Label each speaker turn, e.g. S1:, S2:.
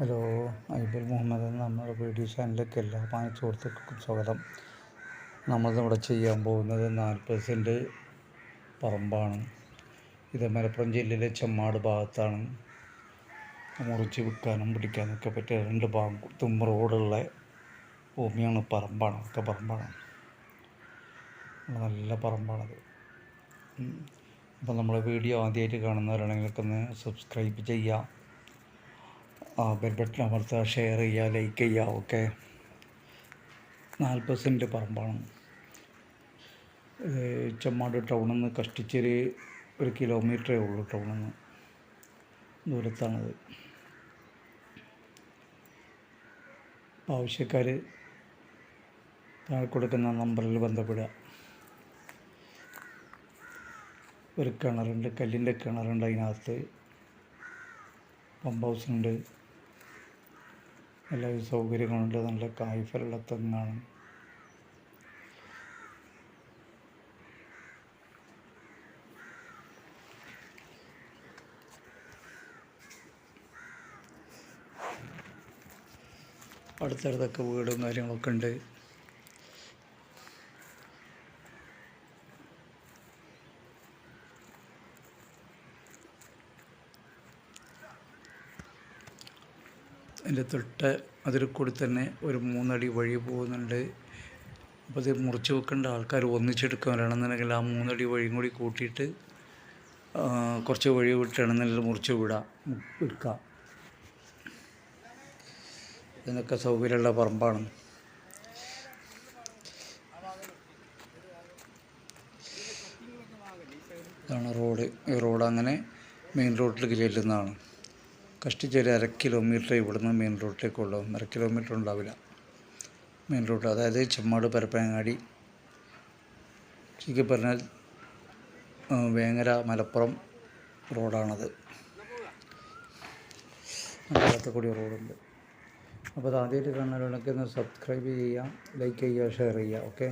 S1: Hello, Aibel Muhammad എന്ന നമ്മുടെ video ചാനലിലേക്ക് എല്ലാ സുഹൃത്തുക്കൾക്കും സ്വാഗതം. നമ്മളിവിടെ ചെയ്യാൻ പോകുന്നത് 40 സെൻറ്റ് പറമ്പാണ്. ഇത് മലപ്പുറം ജില്ലയിലെ ചെമ്മാട് ഭാഗത്താണ്. മുറിച്ച് വിൽക്കാനും പിടിക്കാനൊക്കെ പറ്റിയ 2 ഭാഗത്തും റോഡുള്ള ഭൂമിയാണ്, പറമ്പാണ്. ഒക്കെ പറമ്പാണ്, നല്ല പറമ്പാണത്. അപ്പോൾ നമ്മളെ വീഡിയോ ആദ്യമായിട്ട് കാണുന്നവരാണെങ്കിലൊക്കെ ഒന്ന് സബ്സ്ക്രൈബ് ചെയ്യുക, ബെൽ ബട്ടൺ അമർത്തുക, ഷെയർ ചെയ്യുക, ലൈക്ക് ചെയ്യുക. ഓക്കെ. 40 സെൻറ്റ് പറമ്പാണ്. ചെമ്മാട് ടൗണിൽ നിന്ന് കഷ്ടിച്ചൊരു 1 കിലോമീറ്ററേ ഉള്ളൂ. ടൗണിൽ നിന്ന് ദൂരത്താണത്. ആവശ്യക്കാർ താഴെ കൊടുക്കുന്ന നമ്പറിൽ ബന്ധപ്പെടുക. ഒരു കിണറുണ്ട്, കല്ലിൻ്റെ കിണറുണ്ട്. അതിനകത്ത് പമ്പ് ഹൗസുണ്ട്, എല്ലാ സൗകര്യങ്ങളുണ്ട്. നല്ല കായ്ഫലമുള്ള തെങ്ങാണ്. അടുത്തടുത്തൊക്കെ വീടും കാര്യങ്ങളൊക്കെ ഉണ്ട്. അതിൻ്റെ തൊട്ട് അതിൽ കൂടി തന്നെ ഒരു 3 അടി വഴി പോകുന്നുണ്ട്. അപ്പോൾ ഇത് മുറിച്ച് വെക്കേണ്ട ആൾക്കാർ ഒന്നിച്ചെടുക്കാനാണെന്നുണ്ടെങ്കിൽ ആ 3 അടി വഴിയും കൂടി കൂട്ടിയിട്ട് കുറച്ച് വഴി വിട്ടാണെന്നുണ്ടെങ്കിൽ മുറിച്ച് എടുക്കാം. ഇതിനൊക്കെ സൗകര്യമുള്ള പറമ്പാണ്. ഇതാണ് റോഡ്. ഈ റോഡ് അങ്ങനെ മെയിൻ റോഡിലേക്ക് ചെല്ലുന്നതാണ്. കഷ്ടിച്ചൊരു 1/2 കിലോമീറ്റർ ഇവിടുന്ന് മെയിൻ റോഡിലേക്കുള്ളൂ. 1/2 കിലോമീറ്റർ ഉണ്ടാവില്ല മെയിൻ റോഡ്. അതായത് ചെമ്മാട് പരപ്പനങ്ങാടി, ശരിക്കും പറഞ്ഞാൽ വേങ്ങര മലപ്പുറം റോഡാണത്. അതിനകത്ത് കൂടി റോഡുണ്ട്. അപ്പോൾ അത് ആദ്യമായിട്ട് കാണുന്നവരൊക്കെ ഒന്ന് സബ്സ്ക്രൈബ് ചെയ്യുക, ലൈക്ക് ചെയ്യുക, ഷെയർ ചെയ്യുക. ഓക്കെ.